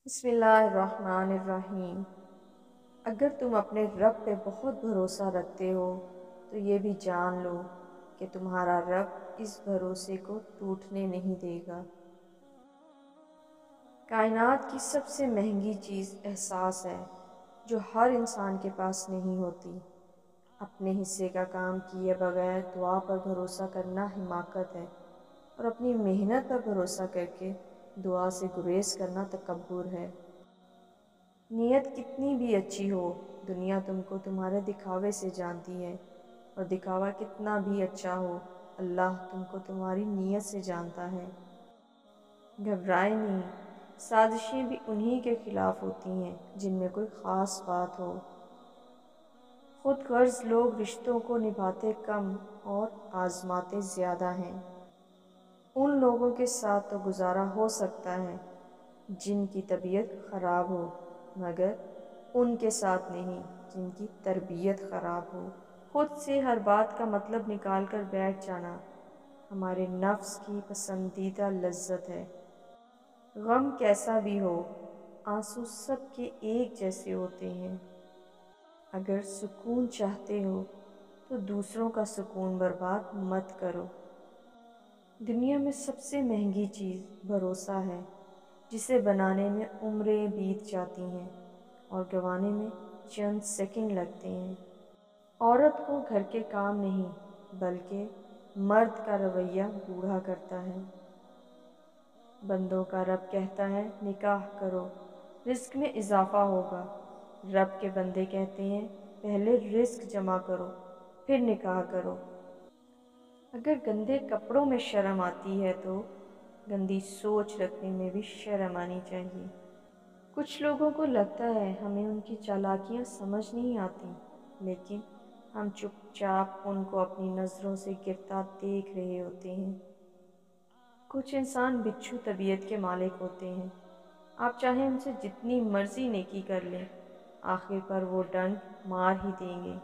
بسم اللہ الرحمن الرحیم۔ اگر تم اپنے رب پہ بہت بھروسہ رکھتے ہو تو یہ بھی جان لو کہ تمہارا رب اس بھروسے کو ٹوٹنے نہیں دے گا۔ کائنات کی سب سے مہنگی چیز احساس ہے جو ہر انسان کے پاس نہیں ہوتی۔ اپنے حصے کا کام کیے بغیر دعا پر بھروسہ کرنا حماقت ہے، اور اپنی محنت پر بھروسہ کر کے دعا سے گریز کرنا تکبر ہے۔ نیت کتنی بھی اچھی ہو، دنیا تم کو تمہارے دکھاوے سے جانتی ہے، اور دکھاوا کتنا بھی اچھا ہو، اللہ تم کو تمہاری نیت سے جانتا ہے۔ گھبرائے نہیں، سازشیں بھی انہی کے خلاف ہوتی ہیں جن میں کوئی خاص بات ہو۔ خود غرض لوگ رشتوں کو نبھاتے کم اور آزماتے زیادہ ہیں۔ ان لوگوں کے ساتھ تو گزارا ہو سکتا ہے جن کی طبیعت خراب ہو، مگر ان کے ساتھ نہیں جن کی تربیت خراب ہو۔ خود سے ہر بات کا مطلب نکال کر بیٹھ جانا ہمارے نفس کی پسندیدہ لذت ہے۔ غم کیسا بھی ہو، آنسو سب کے ایک جیسے ہوتے ہیں۔ اگر سکون چاہتے ہو تو دوسروں کا سکون برباد مت کرو۔ دنیا میں سب سے مہنگی چیز بھروسہ ہے، جسے بنانے میں عمریں بیت جاتی ہیں اور گنوانے میں چند سیکنڈ لگتے ہیں۔ عورت کو گھر کے کام نہیں بلکہ مرد کا رویہ بوڑھا کرتا ہے۔ بندوں کا رب کہتا ہے نکاح کرو، رزق میں اضافہ ہوگا۔ رب کے بندے کہتے ہیں پہلے رزق جمع کرو پھر نکاح کرو۔ اگر گندے کپڑوں میں شرم آتی ہے تو گندی سوچ رکھنے میں بھی شرم آنی چاہیے۔ کچھ لوگوں کو لگتا ہے ہمیں ان کی چالاکیاں سمجھ نہیں آتی، لیکن ہم چپ چاپ ان کو اپنی نظروں سے گرتا دیکھ رہے ہوتے ہیں۔ کچھ انسان بچھو طبیعت کے مالک ہوتے ہیں، آپ چاہیں ان سے جتنی مرضی نیکی کر لیں، آخر پر وہ ڈنڈ مار ہی دیں گے۔